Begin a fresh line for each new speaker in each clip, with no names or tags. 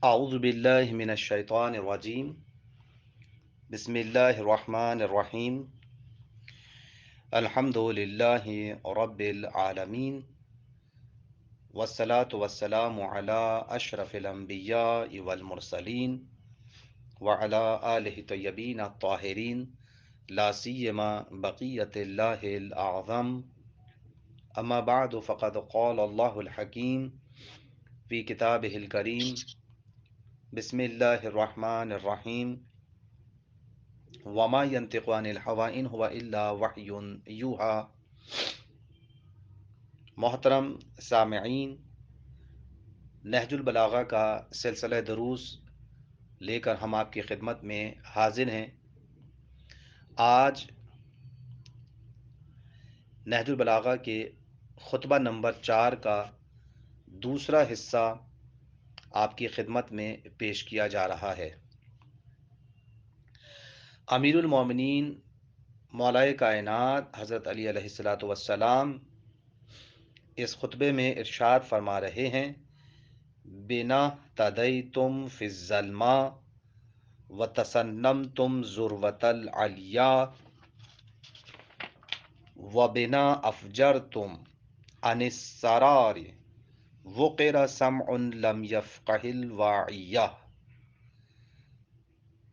أعوذ بالله من الشيطان الرجيم بسم الله الرحمن الرحيم الحمد لله رب العالمين والصلاة والسلام على أشرف الأنبياء والمرسلين وعلى آله الطيبين الطاهرين لا سيما بقية الله الأعظم أما بعد فقد قال الله الحكيم في كتابه الكريم بسم الله الرحمن الرحيم وما ينطق عن الهوى إن هو إلا وحي يوحى۔ محترم سامعین، نہج البلاغہ کا سلسلہ دروس لے کر ہم آپ کی خدمت میں حاضر ہیں۔ آج نہج البلاغہ کے خطبہ نمبر 4 کا دوسرا حصہ آپ کی خدمت میں پیش کیا جا رہا ہے۔ امیر المومنین مولائے کائنات حضرت علی علیہ الصلوۃ والسلام اس خطبے میں ارشاد فرما رہے ہیں، بنا تدیتم فی الظلماء وتسنمتم ذروۃ العلیاء وبنا افجرتم عن السرار وقر سمع لم یفقہ الواعیہ۔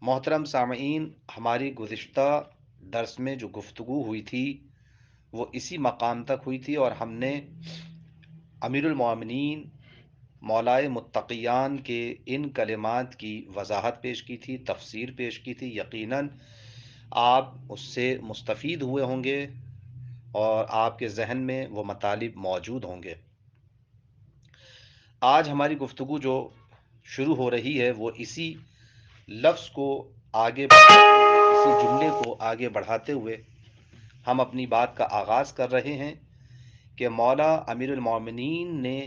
محترم سامعین، ہماری گزشتہ درس میں جو گفتگو ہوئی تھی وہ اسی مقام تک ہوئی تھی، اور ہم نے امیر المومنین مولائے متقیان کے ان کلمات کی وضاحت پیش کی تھی، تفسیر پیش کی تھی۔ یقیناً آپ اس سے مستفید ہوئے ہوں گے اور آپ کے ذہن میں وہ مطالب موجود ہوں گے۔ آج ہماری گفتگو جو شروع ہو رہی ہے وہ اسی لفظ کو آگے بڑھاتے ہوئے، اسی جملے کو آگے بڑھاتے ہوئے ہم اپنی بات کا آغاز کر رہے ہیں کہ مولا امیر المومنین نے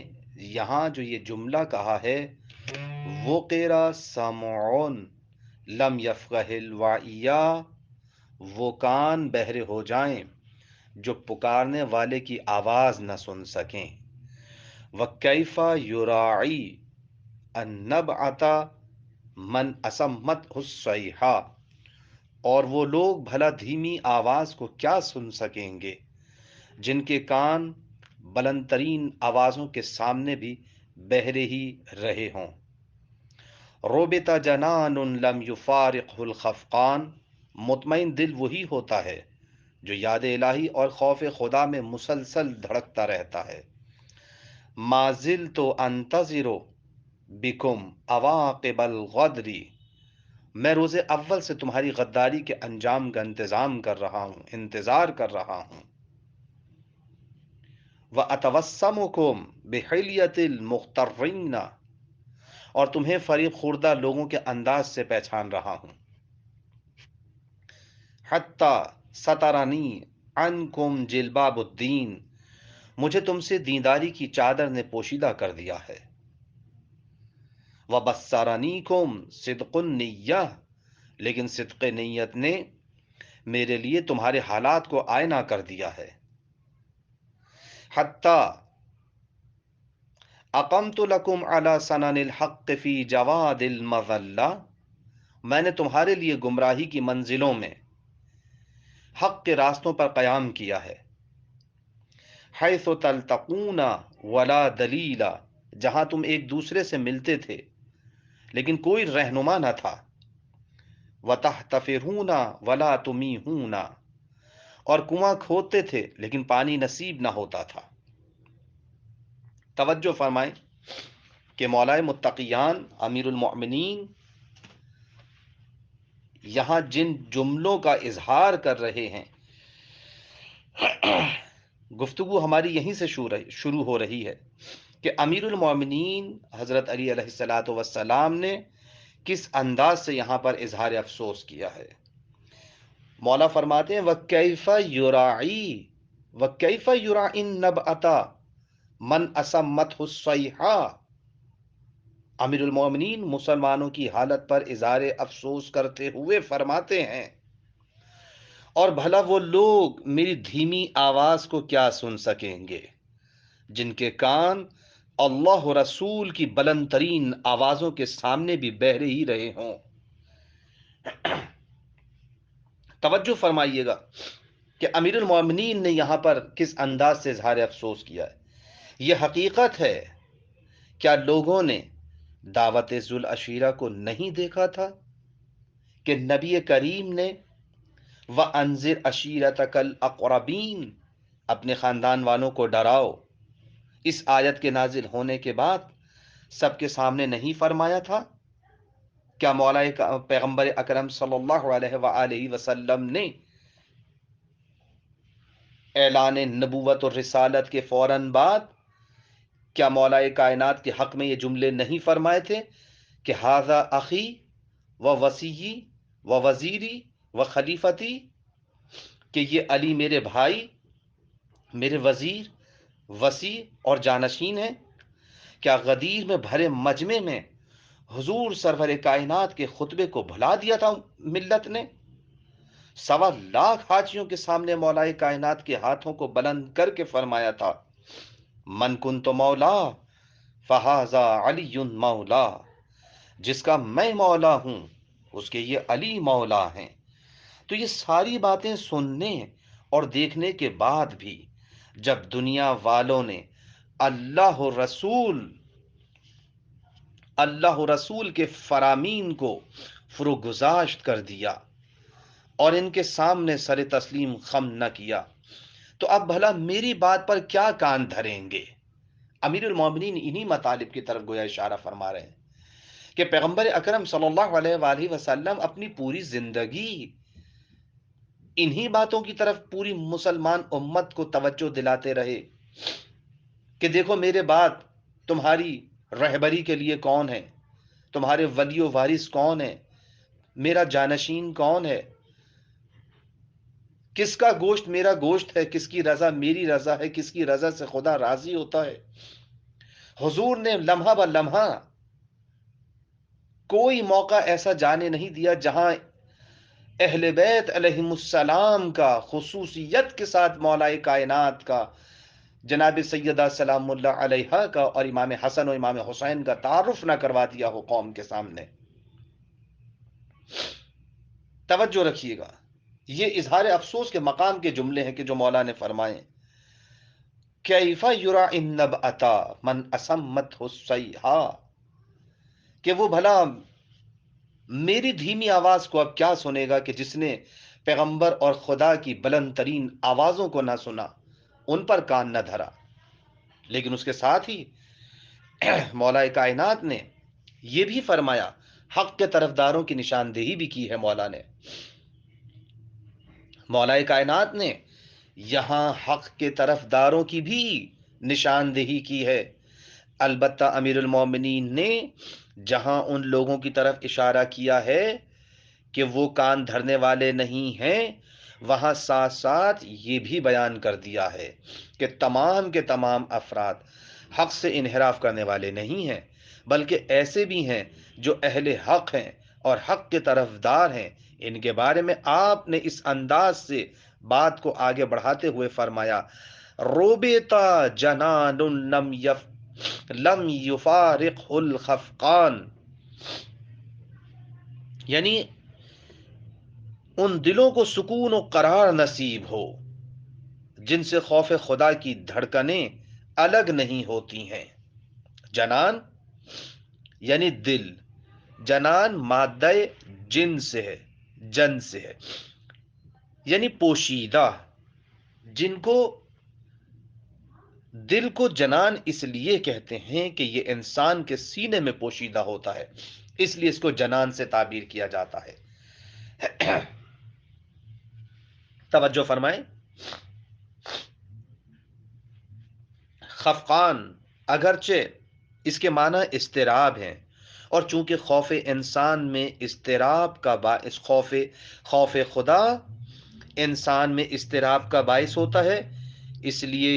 یہاں جو یہ جملہ کہا ہے، وقر سمعون لم یفقہ الواعیہ، وہ کان بہرے ہو جائیں جو پکارنے والے کی آواز نہ سن سکیں۔ وَكَيْفَ يُرَاعِي النَّبْعَةَ مَنْ أَصَمَّتْهُ الصَّيْحَةُ، اور وہ لوگ بھلا دھیمی آواز کو کیا سن سکیں گے جن کے کان بلند ترین آوازوں کے سامنے بھی بہرے ہی رہے ہوں۔ رُبِطَ جَنَانٌ لَمْ يُفَارِقْهُ الْخَفْقَانُ، مطمئن دل وہی ہوتا ہے جو یاد الہی اور خوف خدا میں مسلسل دھڑکتا رہتا ہے۔ مَا زِلْتُ أَنْتَظِرُ بِكُمْ عَوَاقِبَ الْغَدْرِ، میں روز اول سے تمہاری غداری کے انجام کا انتظام کر رہا ہوں، انتظار کر رہا ہوں۔ وَأَتَوَسَّمُكُمْ بِحِلْيَةِ الْمُغْتَرِّينَ، اور تمہیں فریب خوردہ لوگوں کے انداز سے پہچان رہا ہوں۔ حَتَّى سَتَرَنِي عَنْكُمْ جِلْبَابُ الدِّينِ، مجھے تم سے دینداری کی چادر نے پوشیدہ کر دیا ہے۔ وَبَصَّرَنِيكُمْ صِدْقُ النِّيَّةِ، لیکن صدق نیت نے میرے لیے تمہارے حالات کو آئینہ کر دیا ہے۔ حَتَّى أَقَمْتُ لَكُمْ عَلَى سَنَنِ الْحَقِّ فِي جَوَادِ الْمَظَلَّةِ، میں نے تمہارے لیے گمراہی کی منزلوں میں حق کے راستوں پر قیام کیا ہے۔ حَيْثُ تَلْتَقُونَ وَلَا دَلِيلَ، جہاں تم ایک دوسرے سے ملتے تھے لیکن کوئی رہنما نہ تھا۔ وَتَحْتَفِرُونَ وَلَا تُمِيهُونَ، اور کنواں کھودتے تھے لیکن پانی نصیب نہ ہوتا تھا۔ توجہ فرمائیں کہ مولائے متقیان امیر المؤمنین یہاں جن جملوں کا اظہار کر رہے ہیں، گفتگو ہماری یہیں سے شروع ہو رہی ہے کہ امیر المومنین حضرت علی علیہ الصلوۃ والسلام نے کس انداز سے یہاں پر اظہار افسوس کیا ہے۔ مولا فرماتے ہیں وَكَيْفَ يُرَاعِي وَكَيْفَ يُرَاعِي النَّبْعَةَ مَنْ أَصَمَّتْهُ الصَّيْحَةُ، امیر المومنین مسلمانوں کی حالت پر اظہار افسوس کرتے ہوئے فرماتے ہیں، اور بھلا وہ لوگ میری دھیمی آواز کو کیا سن سکیں گے جن کے کان اللہ و رسول کی بلند ترین آوازوں کے سامنے بھی بہرے ہی رہے ہوں۔ توجہ فرمائیے گا کہ امیر المومنین نے یہاں پر کس انداز سے اظہار افسوس کیا ہے۔ یہ حقیقت ہے، کیا لوگوں نے دعوت ذوالعشیرہ کو نہیں دیکھا تھا کہ نبی کریم نے وَأَنذِرْ عَشِيرَتَكَ الْأَقْرَبِينَ، اپنے خاندان والوں کو ڈراؤ، اس آیت کے نازل ہونے کے بعد سب کے سامنے نہیں فرمایا تھا؟ کیا مولا پیغمبر اکرم صلی اللہ علیہ وآلہ وسلم نے اعلان نبوت اور رسالت کے فوراً بعد کیا مولا کائنات کے حق میں یہ جملے نہیں فرمائے تھے کہ ھذا اخی و وصیی و وزیری و خلیفتی، کہ یہ علی میرے بھائی، میرے وزیر، وصی اور جانشین ہیں؟ کیا غدیر میں بھرے مجمع میں حضور سرور کائنات کے خطبے کو بھلا دیا تھا ملت نے؟ 1.25 حاجیوں کے سامنے مولا کائنات کے ہاتھوں کو بلند کر کے فرمایا تھا، من کنت مولا فہذا علی مولا، جس کا میں مولا ہوں اس کے یہ علی مولا ہیں۔ تو یہ ساری باتیں سننے اور دیکھنے کے بعد بھی جب دنیا والوں نے اللہ رسول کے فرامین کو فروگزاشت کر دیا اور ان کے سامنے سر تسلیم خم نہ کیا، تو اب بھلا میری بات پر کیا کان دھریں گے؟ امیر المومنین انہی مطالب کی طرف گویا اشارہ فرما رہے ہیں کہ پیغمبر اکرم صلی اللہ علیہ وآلہ وسلم اپنی پوری زندگی انہی باتوں کی طرف پوری مسلمان امت کو توجہ دلاتے رہے کہ دیکھو میرے بعد تمہاری رہبری کے لیے کون ہے، تمہارے ولی و وارث کون ہے، میرا جانشین کون ہے، کس کا گوشت میرا گوشت ہے، کس کی رضا میری رضا ہے، کس کی رضا سے خدا راضی ہوتا ہے۔ حضور نے لمحہ بہ لمحہ کوئی موقع ایسا جانے نہیں دیا جہاں اہل بیت علیہم السلام کا خصوصیت کے ساتھ مولا کائنات کا جناب سیدہ سلام اللہ علیہا کا اور امام حسن و امام حسین کا تعارف نہ کروا دیا ہو قوم کے سامنے۔ توجہ رکھیے گا، یہ اظہار افسوس کے مقام کے جملے ہیں کہ جو مولا نے فرمائے، کیف یرا النبأۃ من اسمتہ الصیحہ، کہ وہ بھلا میری دھیمی آواز کو اب کیا سنے گا کہ جس نے پیغمبر اور خدا کی بلند ترین آوازوں کو نہ سنا، ان پر کان نہ دھرا۔ لیکن اس کے ساتھ ہی مولا کائنات نے یہ بھی فرمایا، حق کے طرفداروں کی نشاندہی بھی کی ہے مولا کائنات نے یہاں حق کے طرفداروں کی بھی نشاندہی کی ہے۔ البتہ امیر المومنین نے جہاں ان لوگوں کی طرف اشارہ کیا ہے کہ وہ کان دھرنے والے نہیں ہیں، وہاں ساتھ ساتھ یہ بھی بیان کر دیا ہے کہ تمام کے تمام افراد حق سے انحراف کرنے والے نہیں ہیں، بلکہ ایسے بھی ہیں جو اہل حق ہیں اور حق کے طرفدار ہیں۔ ان کے بارے میں آپ نے اس انداز سے بات کو آگے بڑھاتے ہوئے فرمایا، روبتا جنان لم یفارق الخفقان، یعنی ان دلوں کو سکون و قرار نصیب ہو جن سے خوف خدا کی دھڑکنیں الگ نہیں ہوتی ہیں۔ جنان یعنی دل، جنان مادہ جن سے ہے، جن سے ہے، یعنی پوشیدہ، جن کو دل کو جنان اس لیے کہتے ہیں کہ یہ انسان کے سینے میں پوشیدہ ہوتا ہے، اس لیے اس کو جنان سے تعبیر کیا جاتا ہے۔ توجہ فرمائیں، خفقان اگرچہ اس کے معنی اضطراب ہیں، اور چونکہ خوف انسان میں اضطراب کا باعث خوف خدا انسان میں اضطراب کا باعث ہوتا ہے، اس لیے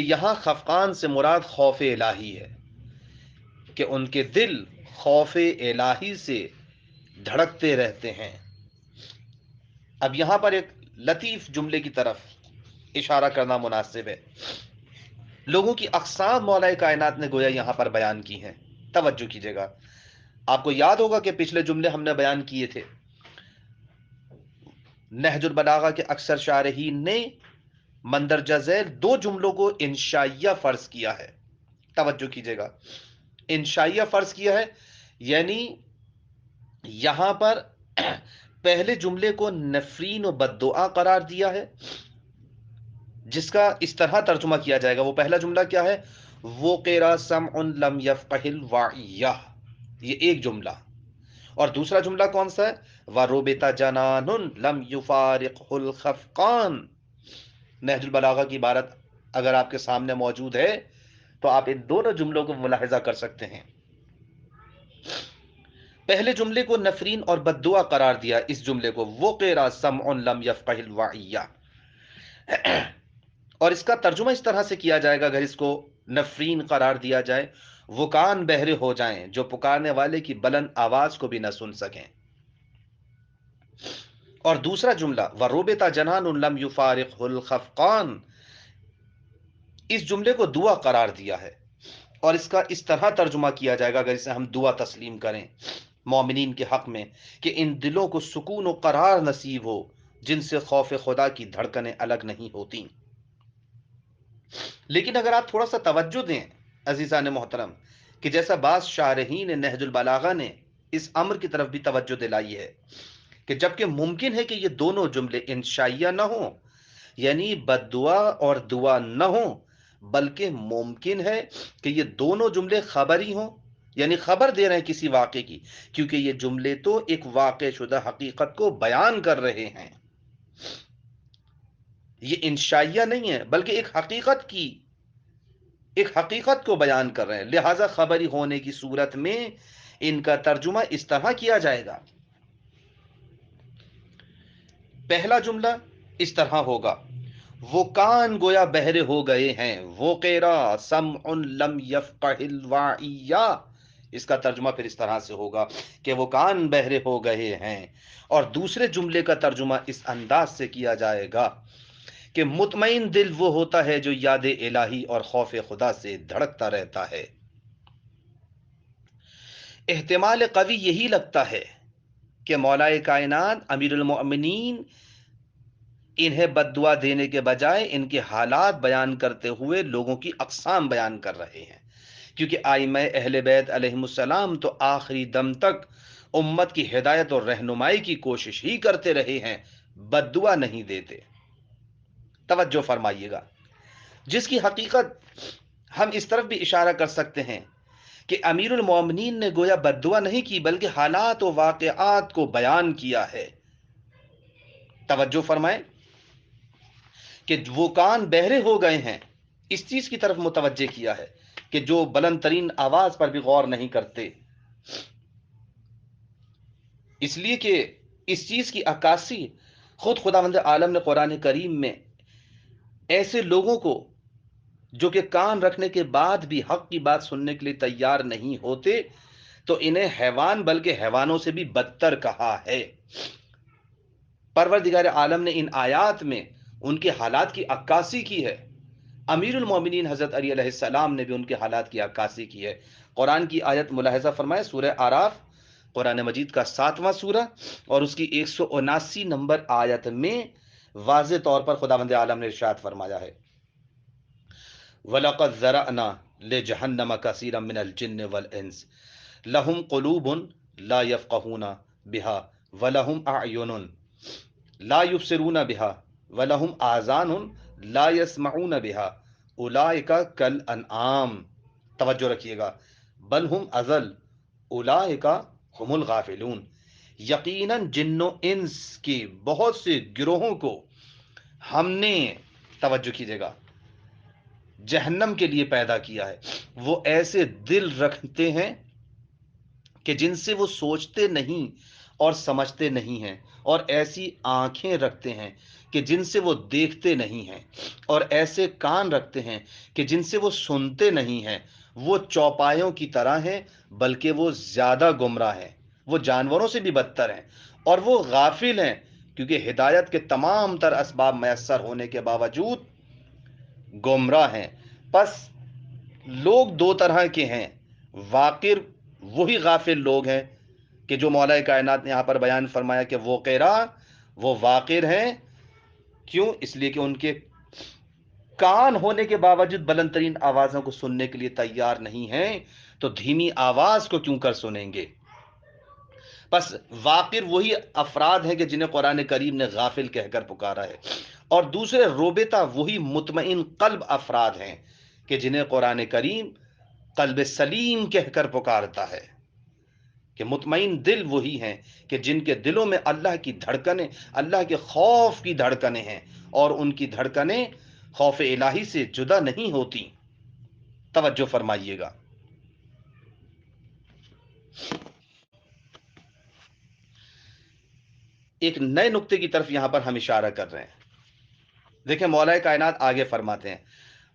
یہاں خفقان سے مراد خوف الہی ہے کہ ان کے دل خوف الہی سے دھڑکتے رہتے ہیں۔ اب یہاں پر ایک لطیف جملے کی طرف اشارہ کرنا مناسب ہے. لوگوں کی اقسام مولا کائنات نے گویا یہاں پر بیان کی ہیں. توجہ کیجیے گا. آپ کو یاد ہوگا کہ پچھلے جملے ہم نے بیان کیے تھے. نہج البلاغہ کے اکثر شارحین نے مندرجہ ذیل دو جملوں کو انشائیہ فرض کیا ہے. توجہ کیجیے گا. انشائیہ فرض کیا ہے یعنی یہاں پر پہلے جملے کو نفرین و بد دعا قرار دیا ہے، جس کا اس طرح ترجمہ کیا جائے گا. وہ پہلا جملہ کیا ہے؟ وقر سمع لم يفقه الوعیہ، یہ ایک جملہ. اور دوسرا جملہ کون سا ہے؟ وَرُبِطَ جَنَانٌ لَمْ يُفَارِقْهُ الْخَفْقَانِ. نہج البلاغہ کی عبارت اگر آپ کے سامنے موجود ہے تو آپ ان دونوں جملوں کو ملاحظہ کر سکتے ہیں. پہلے جملے کو نفرین اور بد دعا قرار دیا، اس جملے کو وَقِرَ سَمْعٌ لَمْ يَفْقَهِ الْوَعِيَّ. اور اس کا ترجمہ اس طرح سے کیا جائے گا اگر اس کو نفرین قرار دیا جائے، وہ کان بہرے ہو جائیں جو پکارنے والے کی بلند آواز کو بھی نہ سن سکیں. اور دوسرا جملہ وَرُبِطَ جَنَانٌ لَمْ يُفَارِقْهُ الْخَفْقَانِ، اس جملے کو دعا قرار دیا ہے. اور اس کا اس طرح ترجمہ کیا جائے گا اگر اسے ہم دعا تسلیم کریں مومنین کے حق میں کہ ان دلوں کو سکون و قرار نصیب ہو جن سے خوف خدا کی دھڑکنیں الگ نہیں ہوتی. لیکن اگر آپ تھوڑا سا توجہ دیں عزیزان محترم کہ جیسا بعض شارحین نہج البلاغہ نے اس امر کی طرف بھی توجہ دلائی ہے کہ جبکہ ممکن ہے کہ یہ دونوں جملے انشائیہ نہ ہوں، یعنی بد دعا اور دعا نہ ہوں، بلکہ ممکن ہے کہ یہ دونوں جملے خبری ہوں، یعنی خبر دے رہے ہیں کسی واقعے کی، کیونکہ یہ جملے تو ایک واقع شدہ حقیقت کو بیان کر رہے ہیں. یہ انشائیہ نہیں ہے بلکہ ایک حقیقت کو بیان کر رہے ہیں. لہذا خبری ہونے کی صورت میں ان کا ترجمہ اس طرح کیا جائے گا. پہلا جملہ اس طرح ہوگا وہ کان گویا بہرے ہو گئے ہیں، وہ قیرا سمع لم یفقہ الوعیہ. اس کا ترجمہ پھر اس طرح سے ہوگا کہ وہ کان بہرے ہو گئے ہیں. اور دوسرے جملے کا ترجمہ اس انداز سے کیا جائے گا کہ مطمئن دل وہ ہوتا ہے جو یاد الہی اور خوف خدا سے دھڑکتا رہتا ہے. احتمال قوی یہی لگتا ہے کہ مولا کائنات امیر المؤمنین انہیں بد دعا دینے کے بجائے ان کے حالات بیان کرتے ہوئے لوگوں کی اقسام بیان کر رہے ہیں، کیونکہ ائمہ اہل بیت علیہم السلام تو آخری دم تک امت کی ہدایت اور رہنمائی کی کوشش ہی کرتے رہے ہیں، بد دعا نہیں دیتے. توجہ فرمائیے گا. جس کی حقیقت ہم اس طرف بھی اشارہ کر سکتے ہیں کہ امیر المومنین نے گویا بد دعا نہیں کی بلکہ حالات و واقعات کو بیان کیا ہے. توجہ فرمائیں کہ وہ کان بہرے ہو گئے ہیں، اس چیز کی طرف متوجہ کیا ہے کہ جو بلند ترین آواز پر بھی غور نہیں کرتے، اس لیے کہ اس چیز کی عکاسی خود خداوند عالم نے قرآن کریم میں ایسے لوگوں کو جو کہ کان رکھنے کے بعد بھی حق کی بات سننے کے لیے تیار نہیں ہوتے تو انہیں حیوان بلکہ حیوانوں سے بھی بدتر کہا ہے. پروردگار عالم نے ان آیات میں ان کے حالات کی عکاسی کی ہے. امیر المومنین حضرت علی علیہ السلام نے بھی ان کے حالات کی عکاسی کی ہے. قرآن کی آیت ملاحظہ فرمائے، سورہ آراف قرآن مجید کا 7واں سورہ اور اس کی 179 نمبر آیت میں واضح طور پر خداوند عالم نے ارشاد فرمایا ہے وَلَقَدْ ذَرَأْنَا لِجَهَنَّمَ كَثِيرًا مِنَ الْجِنِّ وَالْإِنسِ لَهُمْ قُلُوبٌ لَا يَفْقَهُونَ بِهَا وَلَهُمْ أَعْيُنٌ لَا يُبْصِرُونَ بِهَا وَلَهُمْ آذَانٌ لَا يَسْمَعُونَ بِهَا أُولَئِكَ كَالْأَنْعَامِ. توجہ رکھیے گا، بل ہم اضل اولئک هم الغافلون. یقیناً جن و انس کے بہت سے گروہوں کو ہم نے، توجہ کیجیے گا، جہنم کے لیے پیدا کیا ہے. وہ ایسے دل رکھتے ہیں کہ جن سے وہ سوچتے نہیں اور سمجھتے نہیں ہیں، اور ایسی آنکھیں رکھتے ہیں کہ جن سے وہ دیکھتے نہیں ہیں، اور ایسے کان رکھتے ہیں کہ جن سے وہ سنتے نہیں ہیں. وہ چوپایوں کی طرح ہیں بلکہ وہ زیادہ گمراہ ہیں، وہ جانوروں سے بھی بدتر ہیں، اور وہ غافل ہیں کیونکہ ہدایت کے تمام تر اسباب میسر ہونے کے باوجود گمراہ ہیں۔ پس لوگ دو طرح کے ہیں، واقر وہی غافل لوگ ہیں کہ جو مولا کائنات نے یہاں پر بیان فرمایا کہ وہ قیرا، وہ واقر ہیں۔ کیوں؟ اس لیے کہ ان کے کان ہونے کے باوجود بلند ترین آوازوں کو سننے کے لیے تیار نہیں ہیں، تو دھیمی آواز کو کیوں کر سنیں گے؟ بس واقر وہی افراد ہیں کہ جنہیں قرآن کریم نے غافل کہہ کر پکارا ہے، اور دوسرے روبتا وہی مطمئن قلب افراد ہیں کہ جنہیں قرآن کریم قلب سلیم کہہ کر پکارتا ہے، کہ مطمئن دل وہی ہیں کہ جن کے دلوں میں اللہ کی دھڑکنیں، اللہ کے خوف کی دھڑکنیں ہیں، اور ان کی دھڑکنیں خوف الہی سے جدا نہیں ہوتی۔ توجہ فرمائیے گا۔ ایک نئے نقطے کی طرف یہاں پر ہم اشارہ کر رہے ہیں۔ دیکھیں مولا کائنات آگے فرماتے ہیں،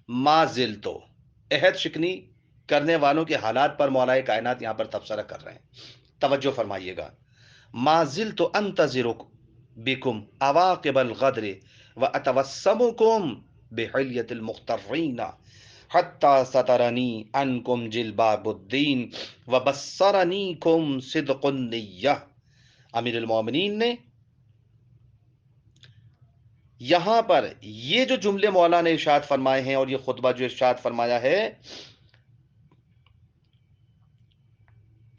ما زلتو، عہد شکنی کرنے والوں کے حالات پر مولا کائنات یہاں پر تبصرہ کر رہے ہیں۔ توجہ فرمائیے گا۔ ما زلتو انتظر بکم عواقب الغدر واتوسمکم بحلیت المخترین حتی سترنی انکم جلباب الدین وبصرنیکم صدق النیہ۔ امیر المومنین نے یہاں پر یہ جو جملے مولا نے ارشاد فرمائے ہیں، اور یہ خطبہ جو ارشاد فرمایا ہے،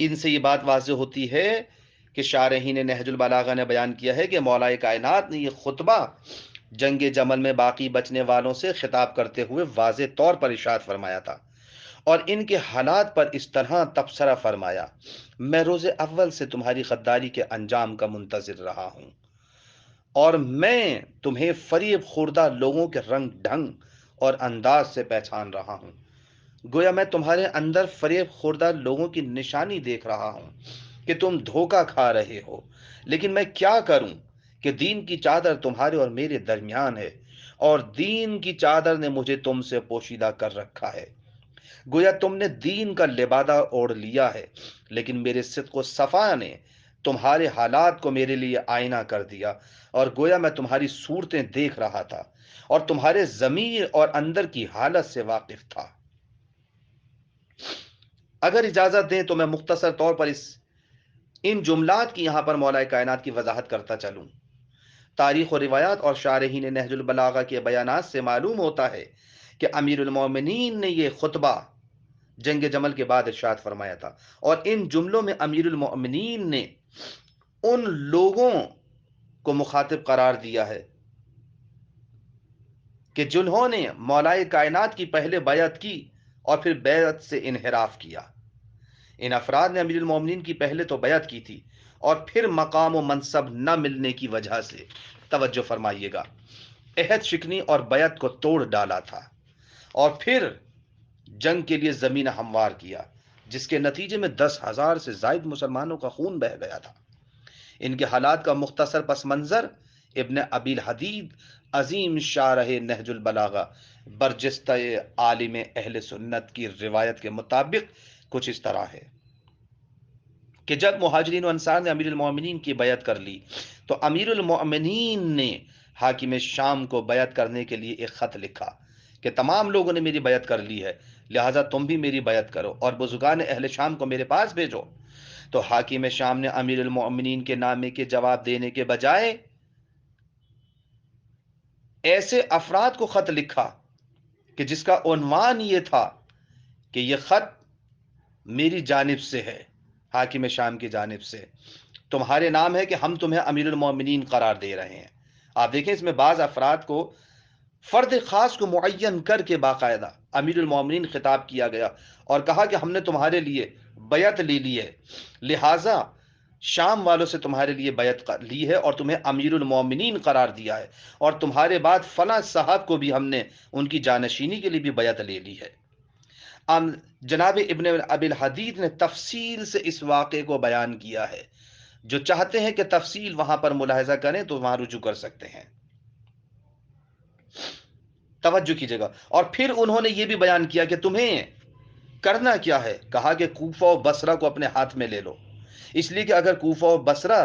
ان سے یہ بات واضح ہوتی ہے کہ شارحین نہج البلاغہ نے بیان کیا ہے کہ مولا کائنات نے یہ خطبہ جنگ جمل میں باقی بچنے والوں سے خطاب کرتے ہوئے واضح طور پر ارشاد فرمایا تھا، اور ان کے حالات پر اس طرح تبصرہ فرمایا، میں روز اول سے تمہاری غداری کے انجام کا منتظر رہا ہوں، اور میں تمہیں فریب خوردہ لوگوں کے رنگ ڈھنگ اور انداز سے پہچان رہا ہوں۔ گویا میں تمہارے اندر فریب خوردہ لوگوں کی نشانی دیکھ رہا ہوں کہ تم دھوکہ کھا رہے ہو، لیکن میں کیا کروں کہ دین کی چادر تمہارے اور میرے درمیان ہے، اور دین کی چادر نے مجھے تم سے پوشیدہ کر رکھا ہے۔ گویا تم نے دین کا لبادہ اوڑھ لیا ہے، لیکن میرے صدق و صفا نے تمہارے حالات کو میرے لیے آئینہ کر دیا، اور گویا میں تمہاری صورتیں دیکھ رہا تھا اور تمہارے ضمیر اور اندر کی حالت سے واقف تھا۔ اگر اجازت دیں تو میں مختصر طور پر ان جملات کی یہاں پر مولا کائنات کی وضاحت کرتا چلوں۔ تاریخ و روایات اور شارحین نہج البلاغہ کے بیانات سے معلوم ہوتا ہے کہ امیر المومنین نے یہ خطبہ جنگ جمل کے بعد ارشاد فرمایا تھا، اور ان جملوں میں امیر المومنین نے ان لوگوں کو مخاطب قرار دیا ہے کہ جنہوں نے مولا کائنات کی پہلے بیعت کی اور پھر بیعت سے انحراف کیا۔ ان افراد نے امیر المومنین کی پہلے تو بیعت کی تھی، اور پھر مقام و منصب نہ ملنے کی وجہ سے، توجہ فرمائیے گا، عہد شکنی اور بیعت کو توڑ ڈالا تھا، اور پھر جنگ کے لیے زمین ہموار کیا، جس کے نتیجے میں 10,000 سے زائد مسلمانوں کا خون بہہ گیا تھا۔ ان کے حالات کا مختصر پس منظر ابن ابی الحدید عظیم شارح نہج البلاغہ برجستہ عالم اہل سنت کی روایت کے مطابق کچھ اس طرح ہے کہ جب مہاجرین و انصار نے امیر المومنین کی بیعت کر لی، تو امیر المومنین نے حاکم شام کو بیعت کرنے کے لیے ایک خط لکھا کہ تمام لوگوں نے میری بیعت کر لی ہے، لہٰذا تم بھی میری بیعت کرو اور بزرگان اہل شام کو میرے پاس بھیجو۔ تو حاکم شام نے امیر المومنین کے نامے کے جواب دینے کے بجائے ایسے افراد کو خط لکھا کہ جس کا عنوان یہ تھا کہ یہ خط میری جانب سے ہے، حاکم شام کی جانب سے، تمہارے نام ہے کہ ہم تمہیں امیر المومنین قرار دے رہے ہیں۔ آپ دیکھیں اس میں بعض افراد کو، فرد خاص کو معین کر کے باقاعدہ امیر المومنین خطاب کیا گیا اور کہا کہ ہم نے تمہارے لیے بیعت لے لی ہے، لہٰذا شام والوں سے تمہارے لیے بیعت لی ہے اور تمہیں امیر المومنین قرار دیا ہے، اور تمہارے بعد فلاں صاحب کو بھی ہم نے ان کی جانشینی کے لیے بھی بیعت لے لی ہے۔ جناب ابن ابی الحدید نے تفصیل سے اس واقعے کو بیان کیا ہے، جو چاہتے ہیں کہ تفصیل وہاں پر ملاحظہ کریں تو وہاں رجوع کر سکتے ہیں۔ توجہ کیجیے گا۔ اور پھر انہوں نے یہ بھی بیان کیا کہ تمہیں کرنا کیا ہے، کہا کہ کوفہ و بصرہ کو اپنے ہاتھ میں لے لو، اس لیے کہ اگر کوفہ و بصرہ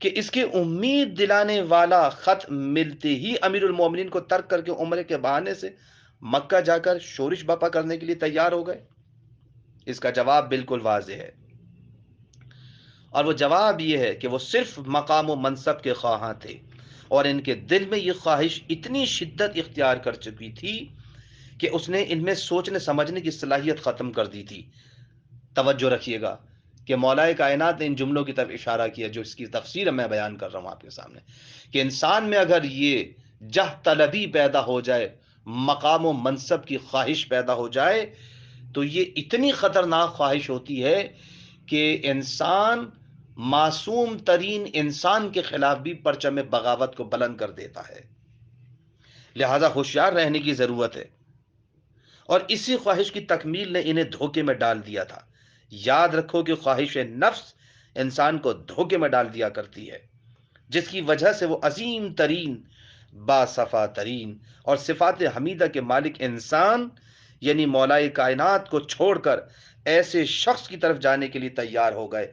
کہ اس کے امید دلانے والا خط ملتے ہی امیر المومنین کو ترک کر کے عمرے کے بہانے سے مکہ جا کر شورش برپا کرنے کے لیے تیار ہو گئے؟ اس کا جواب بالکل واضح ہے، اور وہ جواب یہ ہے کہ وہ صرف مقام و منصب کے خواہاں تھے، اور ان کے دل میں یہ خواہش اتنی شدت اختیار کر چکی تھی کہ اس نے ان میں سوچنے سمجھنے کی صلاحیت ختم کر دی تھی۔ توجہ رکھیے گا کہ مولا کائنات نے ان جملوں کی طرف اشارہ کیا جو اس کی تفسیر میں بیان کر رہا ہوں آپ کے سامنے، کہ انسان میں اگر یہ جہ طلبی پیدا ہو جائے، مقام و منصب کی خواہش پیدا ہو جائے، تو یہ اتنی خطرناک خواہش ہوتی ہے کہ انسان معصوم ترین انسان کے خلاف بھی پرچم بغاوت کو بلند کر دیتا ہے۔ لہذا ہوشیار رہنے کی ضرورت ہے، اور اسی خواہش کی تکمیل نے انہیں دھوکے میں ڈال دیا تھا۔ یاد رکھو کہ خواہش نفس انسان کو دھوکے میں ڈال دیا کرتی ہے، جس کی وجہ سے وہ عظیم ترین، باصفا ترین اور صفات حمیدہ کے مالک انسان یعنی مولا کائنات کو چھوڑ کر ایسے شخص کی طرف جانے کے لیے تیار ہو گئے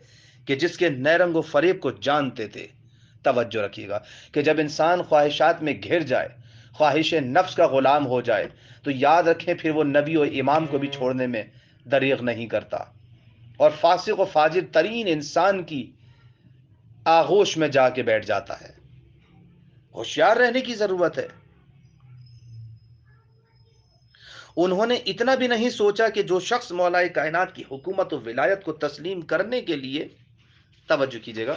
کہ جس کے نیرنگ و فریب کو جانتے تھے۔ توجہ رکھیے گا کہ جب انسان خواہشات میں گھر جائے، خواہش نفس کا غلام ہو جائے، تو یاد رکھیں پھر وہ نبی و امام کو بھی چھوڑنے میں دریغ نہیں کرتا، اور فاسق و فاجر ترین انسان کی آغوش میں جا کے بیٹھ جاتا ہے۔ ہوشیار رہنے کی ضرورت ہے۔ انہوں نے اتنا بھی نہیں سوچا کہ جو شخص مولا کائنات کی حکومت و ولایت کو تسلیم کرنے کے لیے، توجہ کیجیے گا،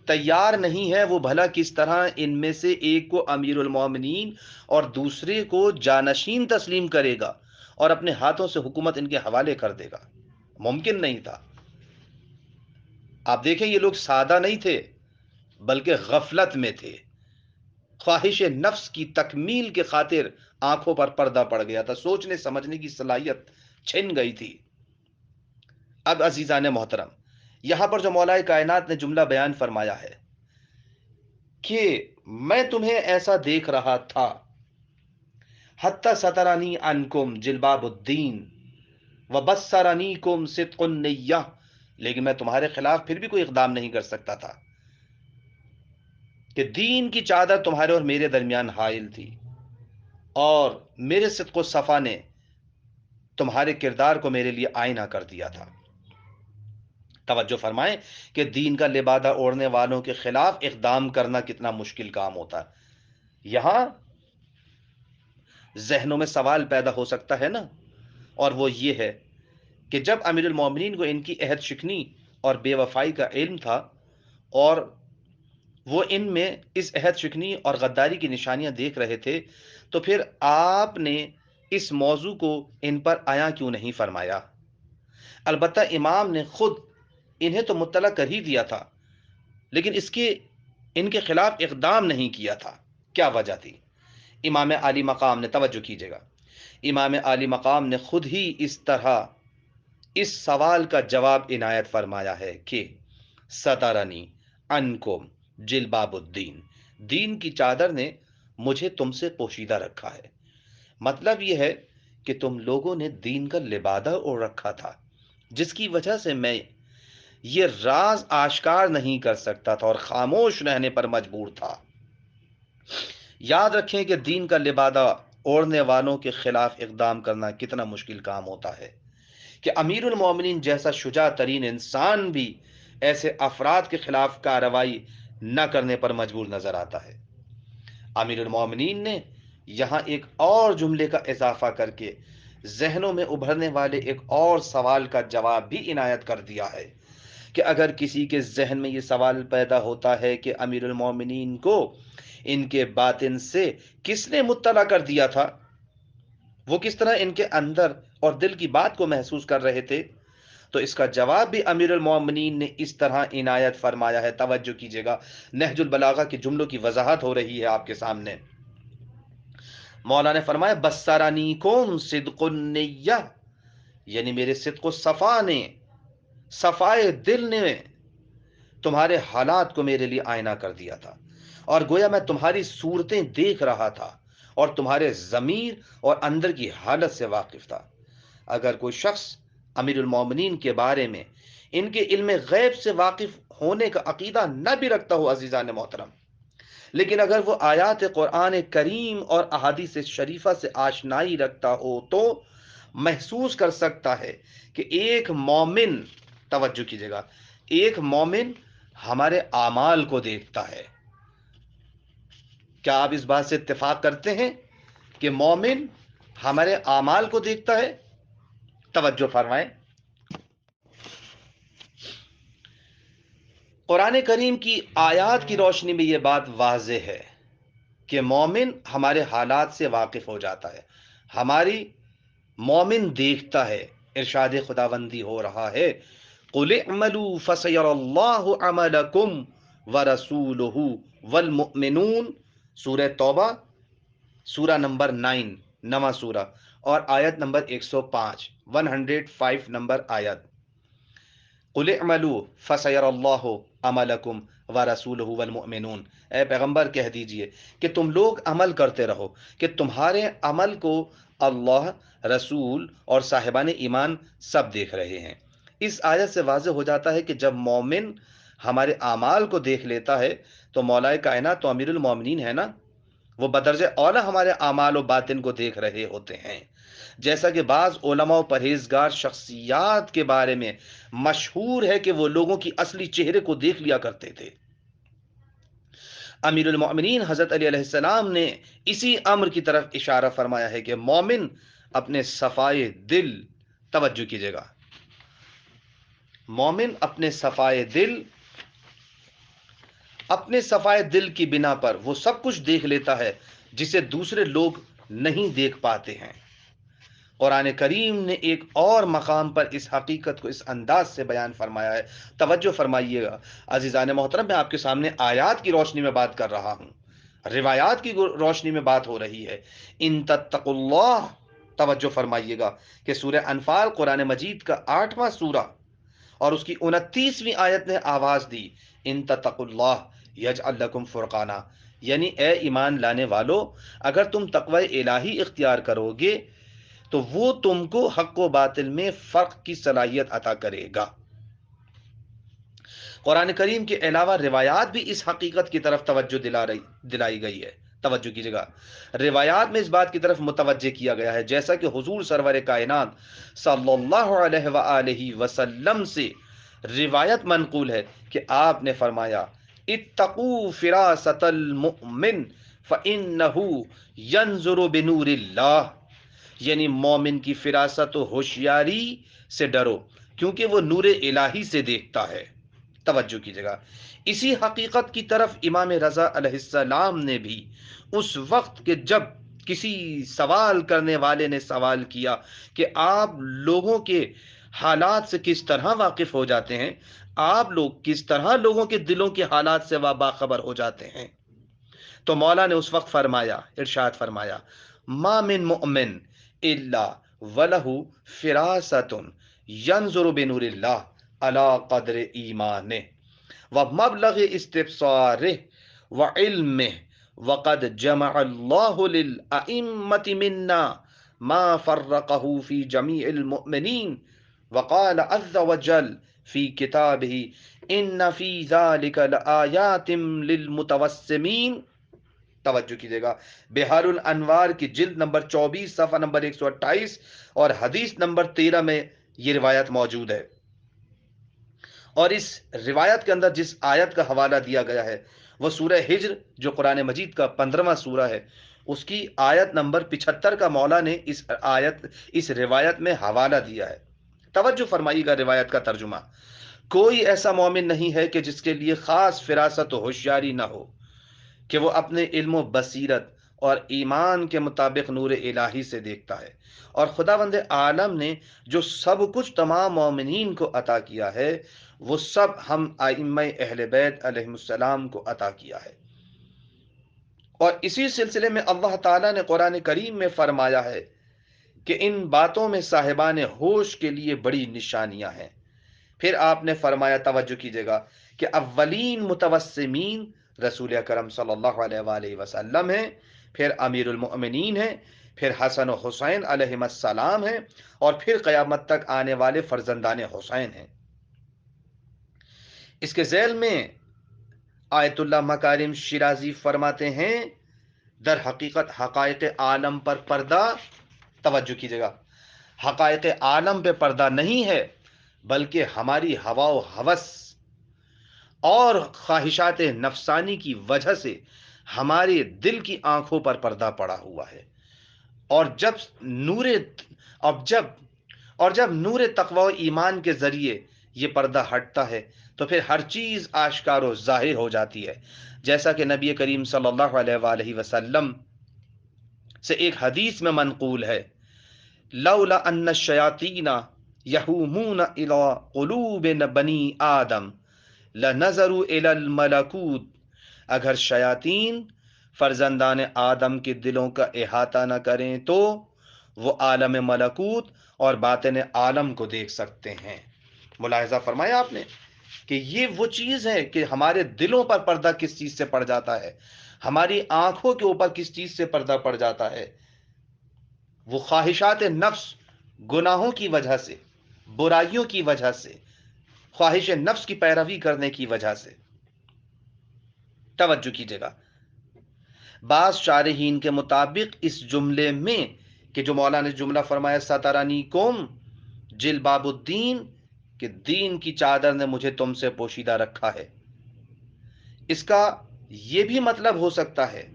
تیار نہیں ہے، وہ بھلا کس طرح ان میں سے ایک کو امیر المومنین اور دوسرے کو جانشین تسلیم کرے گا اور اپنے ہاتھوں سے حکومت ان کے حوالے کر دے گا؟ ممکن نہیں تھا۔ آپ دیکھیں یہ لوگ سادہ نہیں تھے بلکہ غفلت میں تھے۔ خواہش نفس کی تکمیل کے خاطر آنکھوں پر پردہ پڑ گیا تھا، سوچنے سمجھنے کی صلاحیت چھن گئی تھی۔ اب عزیزان محترم، یہاں پر جو مولا کائنات نے جملہ بیان فرمایا ہے کہ میں تمہیں ایسا دیکھ رہا تھا، حتی سترانی عنکم جلباب الدین وبصرنیکم صدق النیہ، لیکن میں تمہارے خلاف پھر بھی کوئی اقدام نہیں کر سکتا تھا کہ دین کی چادر تمہارے اور میرے درمیان حائل تھی، اور میرے صدق و صفا نے تمہارے کردار کو میرے لیے آئینہ کر دیا تھا۔ توجہ فرمائیں کہ دین کا لبادہ اوڑھنے والوں کے خلاف اقدام کرنا کتنا مشکل کام ہوتا ہے۔ یہاں ذہنوں میں سوال پیدا ہو سکتا ہے نا، اور وہ یہ ہے کہ جب امیر المومنین کو ان کی عہد شکنی اور بے وفائی کا علم تھا، اور وہ ان میں اس عہد شکنی اور غداری کی نشانیاں دیکھ رہے تھے، تو پھر آپ نے اس موضوع کو ان پر عیاں کیوں نہیں فرمایا؟ البتہ امام نے خود انہیں تو مطلع کر ہی دیا تھا، لیکن ان کے خلاف اقدام نہیں کیا تھا۔ کیا وجہ تھی؟ امام عالی مقام نے، توجہ کیجیے گا، امام عالی مقام نے خود ہی اس طرح اس سوال کا جواب عنایت فرمایا ہے کہ سترنی عنکم جلباب الدین، دین کی چادر نے مجھے تم سے پوشیدہ رکھا ہے۔ مطلب یہ ہے کہ تم لوگوں نے دین کا لبادہ اوڑھ رکھا تھا، جس کی وجہ سے میں یہ راز آشکار نہیں کر سکتا تھا اور خاموش رہنے پر مجبور تھا۔ یاد رکھیں کہ دین کا لبادہ اوڑھنے والوں کے خلاف اقدام کرنا کتنا مشکل کام ہوتا ہے، کہ امیر المومنین جیسا شجاع ترین انسان بھی ایسے افراد کے خلاف کارروائی نہ کرنے پر مجبور نظر آتا ہے۔ امیر المومنین نے یہاں ایک اور جملے کا اضافہ کر کے ذہنوں میں ابھرنے والے ایک اور سوال کا جواب بھی عنایت کر دیا ہے، کہ اگر کسی کے ذہن میں یہ سوال پیدا ہوتا ہے کہ امیر المومنین کو ان کے باطن سے کس نے مطلع کر دیا تھا، وہ کس طرح ان کے اندر اور دل کی بات کو محسوس کر رہے تھے، تو اس کا جواب بھی امیر المومنین نے اس طرح عنایت فرمایا ہے۔ توجہ کیجیے گا، نہج البلاغہ کے جملوں کی وضاحت ہو رہی ہے آپ کے سامنے۔ مولا نے فرمایا بصرنیکم صدق النیہ، یعنی میرے صدق و صفا نے، صفائے دل نے تمہارے حالات کو میرے لیے آئینہ کر دیا تھا، اور گویا میں تمہاری صورتیں دیکھ رہا تھا اور تمہارے ضمیر اور اندر کی حالت سے واقف تھا۔ اگر کوئی شخص امیر المومنین کے بارے میں ان کے علم غیب سے واقف ہونے کا عقیدہ نہ بھی رکھتا ہو عزیزان محترم، لیکن اگر وہ آیات قرآن کریم اور احادیث شریفہ سے آشنائی رکھتا ہو تو محسوس کر سکتا ہے کہ ایک مومن، توجہ کیجیے گا، ایک مومن ہمارے اعمال کو دیکھتا ہے۔ کیا آپ اس بات سے اتفاق کرتے ہیں کہ مومن ہمارے اعمال کو دیکھتا ہے؟ توجہ فرمائیں۔ قرآن کریم کی آیات کی روشنی میں یہ بات واضح ہے کہ مومن ہمارے حالات سے واقف ہو جاتا ہے، ہماری مومن دیکھتا ہے۔ ارشاد خداوندی ہو رہا ہے، قُلِ اعْمَلُوا فَسَيَرَى اللَّهُ عَمَلَكُمْ وَرَسُولُهُ وَالْمُؤْمِنُونَ، سورہ توبہ، سورہ نمبر 9، نواں سورہ، اور آیت نمبر 105، 105 نمبر آیت۔ قُلِ اعْمَلُوا فَسَيَرَى اللَّهُ عَمَلَكُمْ وَرَسُولُهُ وَالْمُؤْمِنُونَ، اے پیغمبر کہہ دیجئے کہ تم لوگ عمل کرتے رہو کہ تمہارے عمل کو اللہ، رسول اور صاحبان ایمان سب دیکھ رہے ہیں۔ اس آیت سے واضح ہو جاتا ہے کہ جب مومن ہمارے اعمال کو دیکھ لیتا ہے تو مولا کائنات تو امیر المومنین ہے نا، وہ بدرجہ اولا ہمارے اعمال و باطن کو دیکھ رہے ہوتے ہیں۔ جیسا کہ بعض علماء و پرہیزگار شخصیات کے بارے میں مشہور ہے کہ وہ لوگوں کی اصلی چہرے کو دیکھ لیا کرتے تھے۔ امیر المؤمنین حضرت علی علیہ السلام نے اسی امر کی طرف اشارہ فرمایا ہے کہ مومن اپنے صفائے دل، توجہ کیجیے گا، مومن اپنے صفائے دل کی بنا پر وہ سب کچھ دیکھ لیتا ہے جسے دوسرے لوگ نہیں دیکھ پاتے ہیں۔ قرآن کریم نے ایک اور مقام پر اس حقیقت کو اس انداز سے بیان فرمایا ہے، توجہ فرمائیے گا عزیزان محترم، میں آپ کے سامنے آیات کی روشنی میں بات کر رہا ہوں، روایات کی روشنی میں بات ہو رہی ہے۔ ان تتقوا اللہ، توجہ فرمائیے گا کہ سورہ انفال قرآن مجید کا 8واں سورہ اور اس کی 29ویں آیت نے آواز دی، ان تتقوا اللہ یجعل لکم فرقانا، یعنی اے ایمان لانے والو، اگر تم تقوی الہی اختیار کرو گے تو وہ تم کو حق و باطل میں فرق کی صلاحیت عطا کرے گا۔ قرآن کریم کے علاوہ روایات بھی اس حقیقت کی طرف توجہ دلائی گئی ہے، توجہ کیجیے گا، روایات میں اس بات کی طرف متوجہ کیا گیا ہے، جیسا کہ حضور سرور کائنات صلی اللہ علیہ وآلہ وسلم سے روایت منقول ہے کہ آپ نے فرمایا، اتقوا فراست المؤمن فإنه ينظر بنور اللہ، یعنی مومن کی فراست و ہوشیاری سے ڈرو کیونکہ وہ نور الہی سے دیکھتا ہے۔ توجہ کیجیے گا، اسی حقیقت کی طرف امام رضا علیہ السلام نے بھی اس وقت کہ جب کسی سوال کرنے والے نے سوال کیا کہ آپ لوگوں کے حالات سے کس طرح واقف ہو جاتے ہیں، آپ لوگ کس طرح لوگوں کے دلوں کے حالات سے باخبر ہو جاتے ہیں، تو مولا نے اس وقت فرمایا، ارشاد فرمایا، ما من مؤمن الا ولہ فراست ینظر بنور اللہ علی قدر ایمانہ ومبلغ استبصارہ وعلمہ وقد جمع اللہ للأئمة منا ما فرقہ فی جمیع المؤمنین وقال عز وجل فی کتابہ ان فی ذلک لآیات للمتوسمین۔ توجہ کیجیے گا، بحار الانوار کی جلد نمبر 24 صفحہ نمبر 128 اور حدیث نمبر 13 میں یہ روایت موجود ہے، اور اس روایت کے اندر جس آیت کا حوالہ دیا گیا ہے وہ سورہ ہجر جو قرآن مجید کا 15واں سورہ ہے، اس کی آیت نمبر 75 کا مولا نے اس روایت میں حوالہ دیا ہے۔ توجہ فرمائیے گا روایت کا ترجمہ، کوئی ایسا مومن نہیں ہے کہ جس کے لیے خاص فراست و ہوشیاری نہ ہو کہ وہ اپنے علم و بصیرت اور ایمان کے مطابق نور الہی سے دیکھتا ہے، اور خداوند عالم نے جو سب کچھ تمام مومنین کو عطا کیا ہے وہ سب ہم ائمہ اہل بیت علیہم السلام کو عطا کیا ہے۔ اور اسی سلسلے میں اللہ تعالیٰ نے قرآن کریم میں فرمایا ہے کہ ان باتوں میں صاحبان ہوش کے لیے بڑی نشانیاں ہیں۔ پھر آپ نے فرمایا، توجہ کیجیے گا، کہ اولین متوسمین رسول اکرم صلی اللہ علیہ وآلہ وسلم ہیں، پھر امیر المؤمنین ہیں، پھر حسن و حسین علیہم السلام ہیں، اور پھر قیامت تک آنے والے فرزندان حسین ہیں۔ اس کے ذیل میں آیت اللہ مکارم شیرازی فرماتے ہیں در حقیقت حقائق عالم پر پردہ، توجہ کیجیے گا، حقائق عالم پہ پردہ نہیں ہے بلکہ ہماری ہوا و ہوس اور خواہشات نفسانی کی وجہ سے ہمارے دل کی آنکھوں پر پردہ پڑا ہوا ہے۔ اور جب نور اور جب نور تقوی و ایمان کے ذریعے یہ پردہ ہٹتا ہے تو پھر ہر چیز آشکار و ظاہر ہو جاتی ہے، جیسا کہ نبی کریم صلی اللہ علیہ وآلہ وسلم سے ایک حدیث میں منقول ہے، لولا ان الشیاطین یہومون الی قلوب بنی آدم لنظروا الی الملکوت، اگر شیاطین فرزندان آدم کے دلوں کا احاطہ نہ کریں تو وہ عالم ملکوت اور باطن عالم کو دیکھ سکتے ہیں۔ ملاحظہ فرمایا آپ نے کہ یہ وہ چیز ہے کہ ہمارے دلوں پر پردہ کس چیز سے پڑ جاتا ہے، ہماری آنکھوں کے اوپر کس چیز سے پردہ پڑ جاتا ہے، وہ خواہشات نفس، گناہوں کی وجہ سے، برائیوں کی وجہ سے، خواہش نفس کی پیروی کرنے کی وجہ سے۔ توجہ کیجیے گا، بعض شارحین کے مطابق اس جملے میں کہ جو مولانا نے جملہ فرمایا سترانی کم جلباب الدین، کہ دین کی چادر نے مجھے تم سے پوشیدہ رکھا ہے، اس کا یہ بھی مطلب ہو سکتا ہے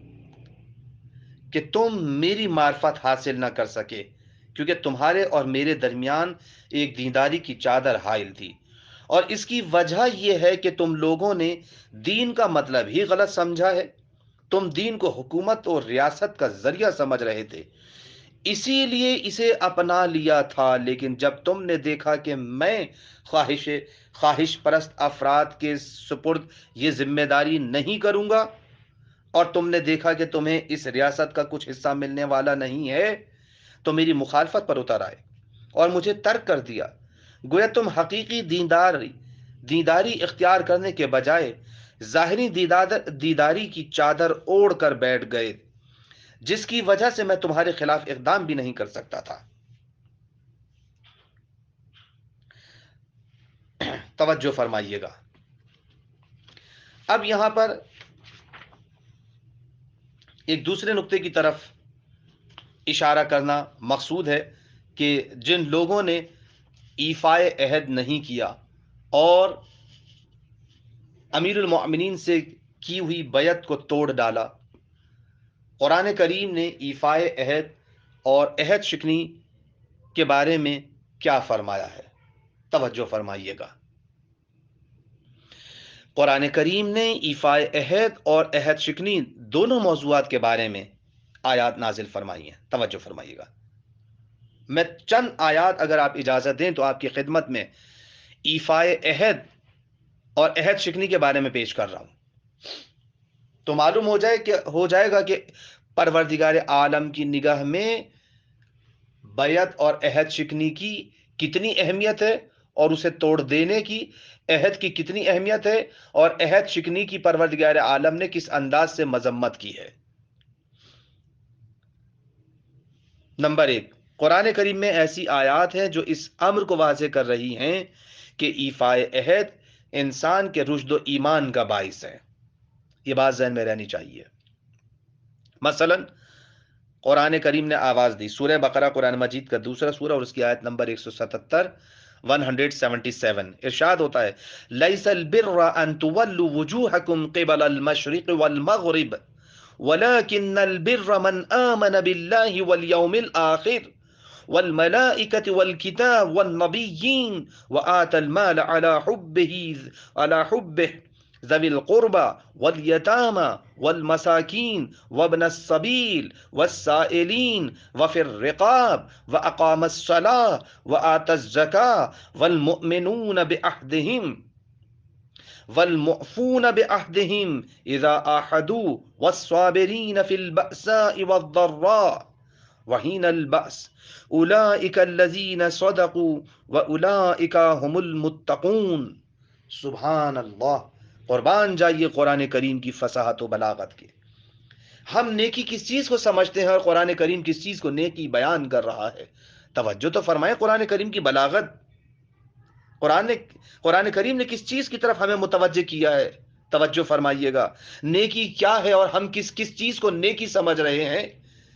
کہ تم میری معرفت حاصل نہ کر سکے کیونکہ تمہارے اور میرے درمیان ایک دینداری کی چادر حائل تھی، اور اس کی وجہ یہ ہے کہ تم لوگوں نے دین کا مطلب ہی غلط سمجھا ہے، تم دین کو حکومت اور ریاست کا ذریعہ سمجھ رہے تھے، اسی لیے اسے اپنا لیا تھا، لیکن جب تم نے دیکھا کہ میں خواہش پرست افراد کے سپرد یہ ذمہ داری نہیں کروں گا، اور تم نے دیکھا کہ تمہیں اس ریاست کا کچھ حصہ ملنے والا نہیں ہے، تو میری مخالفت پر اتر آئے اور مجھے ترک کر دیا، گویا تم حقیقی دینداری اختیار کرنے کے بجائے ظاہری دیداری کی چادر اوڑھ کر بیٹھ گئے، جس کی وجہ سے میں تمہارے خلاف اقدام بھی نہیں کر سکتا تھا۔ توجہ فرمائیے گا، اب یہاں پر ایک دوسرے نقطے کی طرف اشارہ کرنا مقصود ہے کہ جن لوگوں نے ایفائے عہد نہیں کیا اور امیر المؤمنین سے کی ہوئی بیعت کو توڑ ڈالا، قرآن کریم نے ایفائے عہد اور عہد شکنی کے بارے میں کیا فرمایا ہے؟ توجہ فرمائیے گا، قرآن کریم نے ایفائے عہد اور عہد شکنی دونوں موضوعات کے بارے میں آیات نازل فرمائی ہیں۔ توجہ فرمائیے گا، میں چند آیات اگر آپ اجازت دیں تو آپ کی خدمت میں ایفائے عہد اور عہد شکنی کے بارے میں پیش کر رہا ہوں، تو معلوم ہو جائے گا کہ پروردگار عالم کی نگاہ میں بیعت اور عہد شکنی کی کتنی اہمیت ہے، اور اسے توڑ دینے کی عہد کی کتنی اہمیت ہے، اور عہد شکنی کی پروردگار عالم نے کس انداز سے مذمت کی ہے۔ نمبر 1، قرآن کریم میں ایسی آیات ہیں جو اس امر کو واضح کر رہی ہیں کہ ایفائے عہد انسان کے رشد و ایمان کا باعث ہے، یہ بات ذہن میں رہنی چاہیے۔ مثلا قرآن کریم نے آواز دی، سورہ بقرہ قرآن مجید کا دوسرا سورہ اور اس کی آیت نمبر 177 ارشاد ہوتا ہے، لیس البر ان تولوا وجوہکم قبل المشرق والمغرب ولكن البر من آمن بالله واليوم الآخر والملائكة والكتاب والنبيين وآتى المال على حبه ذوي القربى واليتامى والمساكين وابن السبيل والسائلين وفي الرقاب وأقام الصلاة وآتى الزكاة والمؤفون بعهدهم إذا عاهدوا والصابرين في البأساء والضراء وحين البأس أولئك الذين صدقوا وأولئك هم المتقون۔ سبحان اللہ، قربان جائیے قرآن کریم کی فصاحت و بلاغت کے۔ ہم نیکی کس چیز کو سمجھتے ہیں اور قرآن کریم کس چیز کو نیکی بیان کر رہا ہے؟ توجہ تو فرمائیں قرآن کریم کی بلاغت قرآن نے قرآن کریم نے کس چیز کی طرف ہمیں متوجہ کیا ہے؟ توجہ فرمائیے گا، نیکی کیا ہے اور ہم کس کس چیز کو نیکی سمجھ رہے ہیں،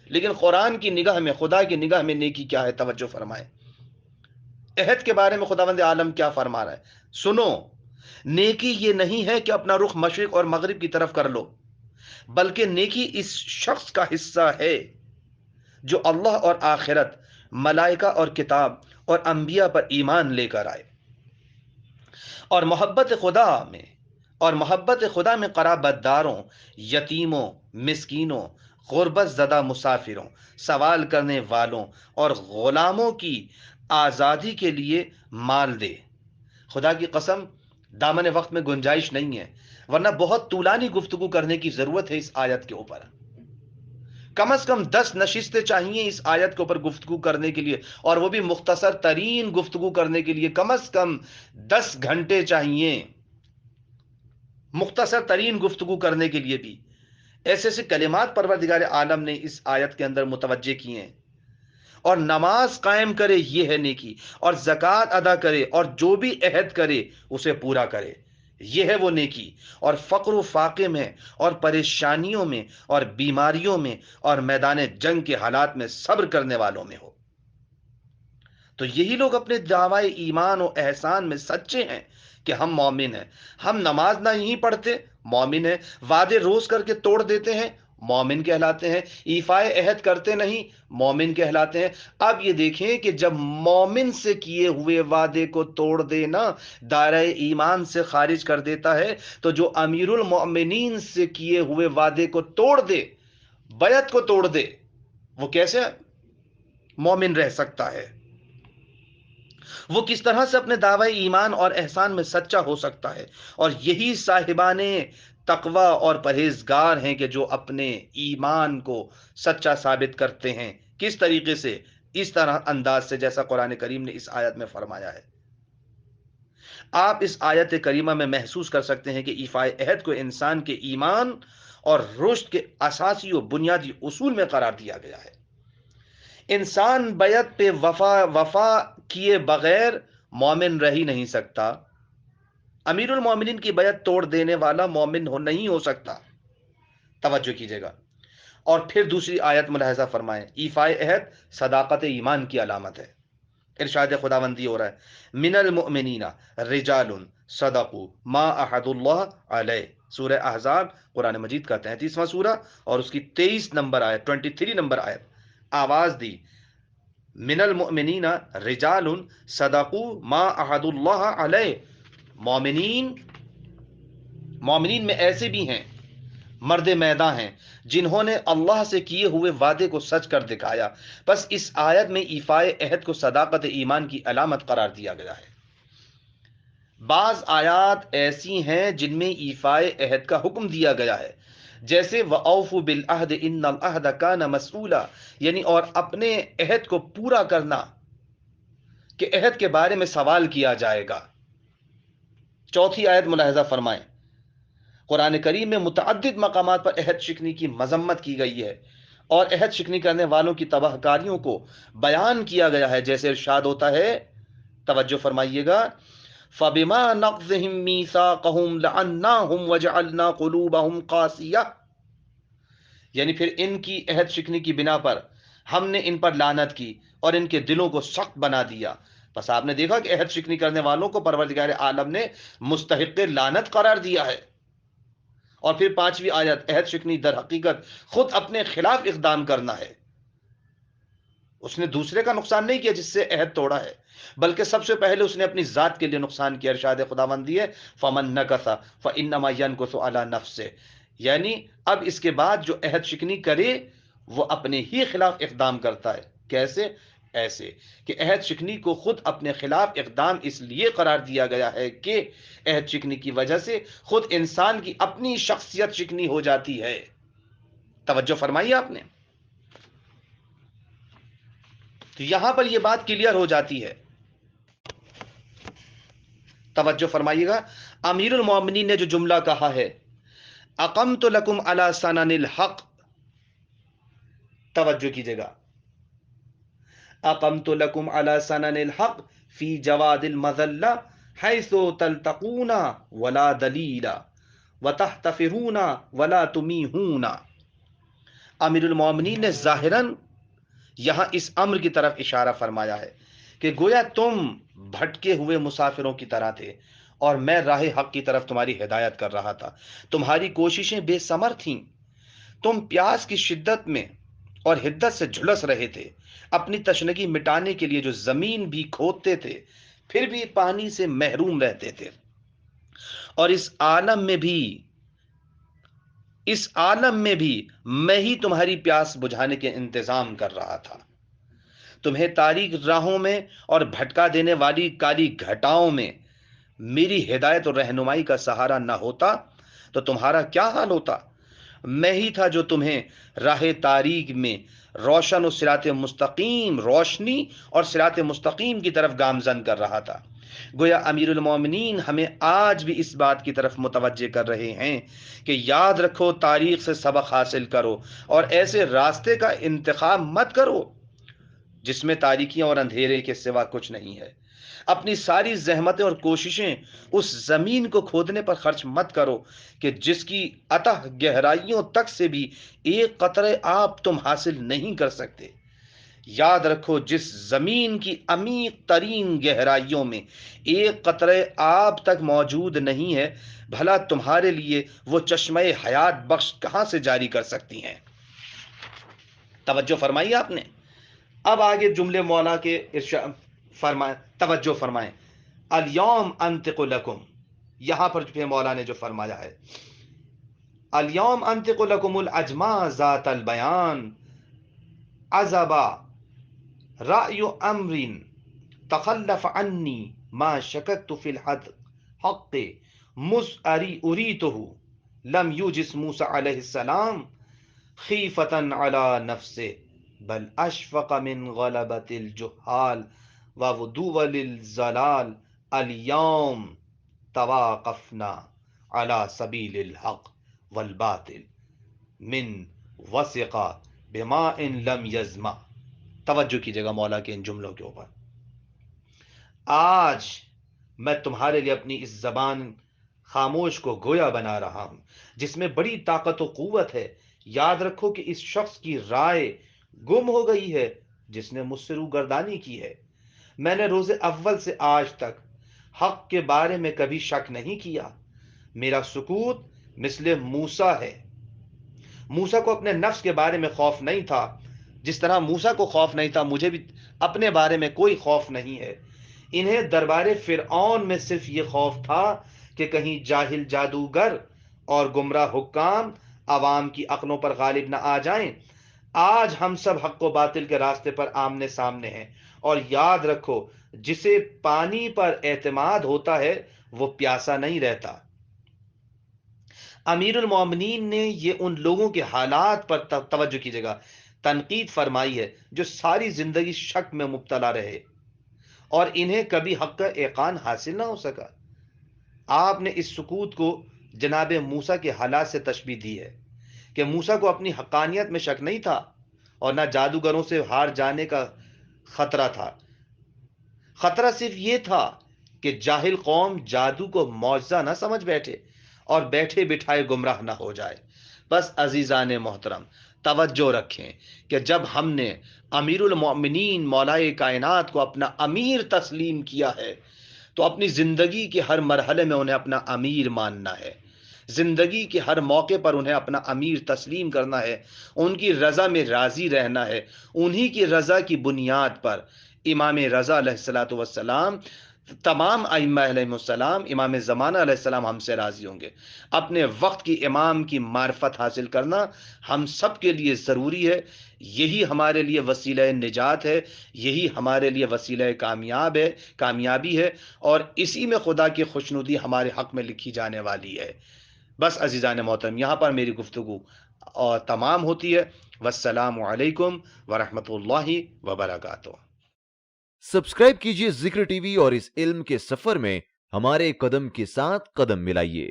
لیکن قرآن کی نگاہ میں، خدا کی نگاہ میں نیکی کیا ہے؟ توجہ فرمائیں۔ عہد کے بارے میں خداوند عالم کیا فرما رہا ہے؟ سنو، نیکی یہ نہیں ہے کہ اپنا رخ مشرق اور مغرب کی طرف کر لو، بلکہ نیکی اس شخص کا حصہ ہے جو اللہ اور آخرت، ملائکہ اور کتاب اور انبیاء پر ایمان لے کر آئے اور محبت خدا میں قرابت داروں، یتیموں، مسکینوں، غربت زدہ مسافروں، سوال کرنے والوں اور غلاموں کی آزادی کے لیے مال دے۔ خدا کی قسم، دامن وقت میں گنجائش نہیں ہے، ورنہ بہت طولانی گفتگو کرنے کی ضرورت ہے اس آیت کے اوپر۔ کم از کم 10 نشستیں چاہیے اس آیت کے اوپر گفتگو کرنے کے لیے، اور وہ بھی مختصر ترین گفتگو کرنے کے لیے کم از کم 10 گھنٹے چاہیے، مختصر ترین گفتگو کرنے کے لیے بھی۔ ایسے ایسے کلمات پروردگار عالم نے اس آیت کے اندر متوجہ کیے ہیں۔ اور نماز قائم کرے یہ ہے نیکی، اور زکوٰۃ ادا کرے، اور جو بھی عہد کرے اسے پورا کرے، یہ ہے وہ نیکی۔ اور فقر و فاقے میں اور پریشانیوں میں اور بیماریوں میں اور میدان جنگ کے حالات میں صبر کرنے والوں میں ہو۔ تو یہی لوگ اپنے دعوی ایمان و احسان میں سچے ہیں کہ ہم مومن ہیں۔ ہم نماز نہیں پڑھتے، مومن ہیں۔ وعدے روز کر کے توڑ دیتے ہیں، مومن کہلاتے ہیں۔ ایفائے عہد کرتے نہیں، مومن کہلاتے ہیں۔ اب یہ دیکھیں کہ جب مومن سے کیے ہوئے وعدے کو توڑ دینا دائرہ ایمان سے خارج کر دیتا ہے، تو جو امیر المؤمنین سے کیے ہوئے وعدے کو توڑ دے، بیعت کو توڑ دے، وہ کیسے مومن رہ سکتا ہے؟ وہ کس طرح سے اپنے دعوی ایمان اور احسان میں سچا ہو سکتا ہے؟ اور یہی صاحبان تقوی اور پرہیزگار ہیں کہ جو اپنے ایمان کو سچا ثابت کرتے ہیں۔ کس طریقے سے؟ اس طرح انداز سے جیسا قرآن کریم نے اس آیت میں فرمایا ہے۔ آپ اس آیت کریمہ میں محسوس کر سکتے ہیں کہ ایفائے عہد کو انسان کے ایمان اور رشد کے اساسی و بنیادی اصول میں قرار دیا گیا ہے۔ انسان بیعت پہ وفا کیے بغیر مومن رہ ہی نہیں سکتا۔ امیر المومنین کی بیعت توڑ دینے والا مومن نہیں ہو سکتا۔ توجہ کیجیے گا۔ اور پھر دوسری آیت ملاحظہ فرمائیں، ایفائے عہد صداقت ایمان کی علامت ہے۔ ارشاد خداوندی ہو رہا ہے، من المؤمنین رجال صدقوا ما عہد اللہ علیہ، سورہ احزاب قرآن مجید کا 33واں سورہ اور اس کی 23 نمبر آیت، 23 نمبر آیت۔ آواز دی، من المؤمنین رجال صدقوا ما عہد اللہ علیہ۔ مومنین میں ایسے بھی ہیں، مرد میداں ہیں، جنہوں نے اللہ سے کیے ہوئے وعدے کو سچ کر دکھایا۔ بس اس آیت میں ایفائے عہد کو صداقت ایمان کی علامت قرار دیا گیا ہے۔ بعض آیات ایسی ہیں جن میں ایفائے عہد کا حکم دیا گیا ہے، جیسے وَأَوْفُوا بِالْعَهْدِ إِنَّ الْعَهْدَ كَانَ مَسْئُولًا، یعنی اور اپنے عہد کو پورا کرنا کہ عہد کے بارے میں سوال کیا جائے گا۔ چوتھی آیت ملاحظہ فرمائیں، قرآن کریم میں متعدد مقامات پر عہد شکنی کی مذمت کی گئی ہے اور عہد شکنی کرنے والوں کی تباہ کاریوں کو بیان کیا گیا ہے، جیسے ارشاد ہوتا ہے، توجہ فرمائیے گا، فَبِمَا نَقْضِهِم مِّيثَاقَهُمْ لَعَنَّاهُمْ وَجَعَلْنَا قُلُوبَهُمْ قَاسِيَةً، یعنی پھر ان کی عہد شکنی کی بنا پر ہم نے ان پر لعنت کی اور ان کے دلوں کو سخت بنا دیا۔ بس آپ نے دیکھا کہ عہد شکنی کرنے والوں کو پروردگار عالم نے مستحق لعنت قرار دیا ہے۔ اور پھر 5ویں آیت، عہد شکنی در حقیقت خود اپنے خلاف اقدام کرنا ہے۔ اس نے دوسرے کا نقصان نہیں کیا جس سے عہد توڑا ہے، بلکہ سب سے پہلے اس نے اپنی ذات کے لیے نقصان کیا۔ ارشاد خداوندی ہے، فَمَن نَكَثَ فَإِنَّمَا يَنكُثُ عَلَى نَفْسِهِ، یعنی اب اس کے بعد جو عہد شکنی کرے وہ اپنے ہی خلاف اقدام کرتا ہے۔ کیسے؟ ایسے کہ عہد شکنی کو خود اپنے خلاف اقدام اس لیے قرار دیا گیا ہے کہ عہد شکنی کی وجہ سے خود انسان کی اپنی شخصیت شکنی ہو جاتی ہے۔ توجہ فرمائیے آپ نے، تو یہاں پر یہ بات کلیئر ہو جاتی ہے۔ توجہ فرمائیے گا، امیر المومنین نے جو جملہ کہا ہے، اقمت لکم علی سنن الحق، توجہ کیجیے گا، اقمت لکم علی سنن الحق فی جواد المذلہ حیث تلتقون ولا دلیلا وتحتفرون ولا تمیہون۔ امیر المومنین نے ظاہراً یہاں اس امر کی طرف اشارہ فرمایا ہے کہ گویا تم بھٹکے ہوئے مسافروں کی طرح تھے اور میں راہ حق کی طرف تمہاری ہدایت کر رہا تھا۔ تمہاری کوششیں بے ثمر تھیں، تم پیاس کی شدت میں اور حدت سے جھلس رہے تھے، اپنی تشنگی مٹانے کے لیے جو زمین بھی کھودتے تھے پھر بھی پانی سے محروم رہتے تھے، اور اس عالم میں بھی میں ہی تمہاری پیاس بجھانے کے انتظام کر رہا تھا۔ تمہیں تاریک راہوں میں اور بھٹکا دینے والی کالی گھٹاؤں میں میری ہدایت اور رہنمائی کا سہارا نہ ہوتا تو تمہارا کیا حال ہوتا؟ میں ہی تھا جو تمہیں راہ تاریک میں روشن و صراط مستقیم روشنی اور صراط مستقیم کی طرف گامزن کر رہا تھا۔ گویا امیر المومنین ہمیں آج بھی اس بات کی طرف متوجہ کر رہے ہیں کہ یاد رکھو، تاریخ سے سبق حاصل کرو اور ایسے راستے کا انتخاب مت کرو جس میں تاریکیاں اور اندھیرے کے سوا کچھ نہیں ہے۔ اپنی ساری زحمتیں اور کوششیں اس زمین کو کھودنے پر خرچ مت کرو کہ جس کی اتح گہرائیوں تک سے بھی ایک قطرے آب تم حاصل نہیں کر سکتے۔ یاد رکھو، جس زمین کی عمیق ترین گہرائیوں میں ایک قطرے آب تک موجود نہیں ہے، بھلا تمہارے لیے وہ چشمہ حیات بخش کہاں سے جاری کر سکتی ہیں؟ توجہ فرمائی آپ نے؟ اب آگے جملے مولا کے توجہ فرمائیں۔ الیوم انطق لکم، یہاں پر پھر مولا نے جو فرمایا ہے، الیوم انطق لکم الاجماع ذات البیان عزبا رأی امر تخلف عنی ما شککت فی الحق مذ اریتہ لم یوجس موسیٰ علیہ السلام خیفتا علی نفسه بل اشفق من غلبت الجہال ودول الزلال الیوم تواقفنا علی سبیل الحق والباطل من وثق بماء لم یزمع۔ توجہ کیجئے گا مولا کے ان جملوں کے اوپر۔ آج میں تمہارے لیے اپنی اس زبان خاموش کو گویا بنا رہا ہوں جس میں بڑی طاقت و قوت ہے۔ یاد رکھو کہ اس شخص کی رائے گم ہو گئی ہے جس نے مجھ سے روگردانی کی ہے۔ میں نے روز اول سے آج تک حق کے بارے میں کبھی شک نہیں کیا۔ میرا سکوت مثل موسیٰ ہے۔ موسیٰ کو اپنے نفس کے بارے میں خوف نہیں تھا، جس طرح موسیٰ کو خوف نہیں تھا مجھے بھی اپنے بارے میں کوئی خوف نہیں ہے۔ انہیں دربار فرعون میں صرف یہ خوف تھا کہ کہیں جاہل جادوگر اور گمراہ حکام عوام کی عقلوں پر غالب نہ آ جائیں۔ آج ہم سب حق و باطل کے راستے پر آمنے سامنے ہیں، اور یاد رکھو، جسے پانی پر اعتماد ہوتا ہے وہ پیاسا نہیں رہتا۔ امیر المومنین نے یہ ان لوگوں کے حالات پر توجہ کیجیے گا تنقید فرمائی ہے جو ساری زندگی شک میں مبتلا رہے اور انہیں کبھی حق کا ایقان حاصل نہ ہو سکا۔ آپ نے اس سکوت کو جناب موسیٰ کے حالات سے تشبیہ دی ہے کہ موسیٰ کو اپنی حقانیت میں شک نہیں تھا اور نہ جادوگروں سے ہار جانے کا خطرہ تھا۔ خطرہ صرف یہ تھا کہ جاہل قوم جادو کو معجزہ نہ سمجھ بیٹھے اور بیٹھے بٹھائے گمراہ نہ ہو جائے۔ بس عزیزان محترم، توجہ رکھیں کہ جب ہم نے امیر المؤمنین مولائے کائنات کو اپنا امیر تسلیم کیا ہے تو اپنی زندگی کے ہر مرحلے میں انہیں اپنا امیر ماننا ہے، زندگی کے ہر موقع پر انہیں اپنا امیر تسلیم کرنا ہے، ان کی رضا میں راضی رہنا ہے۔ انہی کی رضا کی بنیاد پر امام رضا علیہ السلام، تمام ائمہ علیہ السلام، امام زمانہ علیہ السلام ہم سے راضی ہوں گے۔ اپنے وقت کی امام کی معرفت حاصل کرنا ہم سب کے لیے ضروری ہے۔ یہی ہمارے لیے وسیلہ نجات ہے، یہی ہمارے لیے وسیلہ کامیابی ہے، اور اسی میں خدا کی خوشنودی ہمارے حق میں لکھی جانے والی ہے۔ بس عزیزان محترم، یہاں پر میری گفتگو اور تمام ہوتی ہے۔ والسلام علیکم ورحمۃ اللہ وبرکاتہ۔
سبسکرائب کیجئے ذکر ٹی وی اور اس علم کے سفر میں ہمارے قدم کے ساتھ قدم ملائیے۔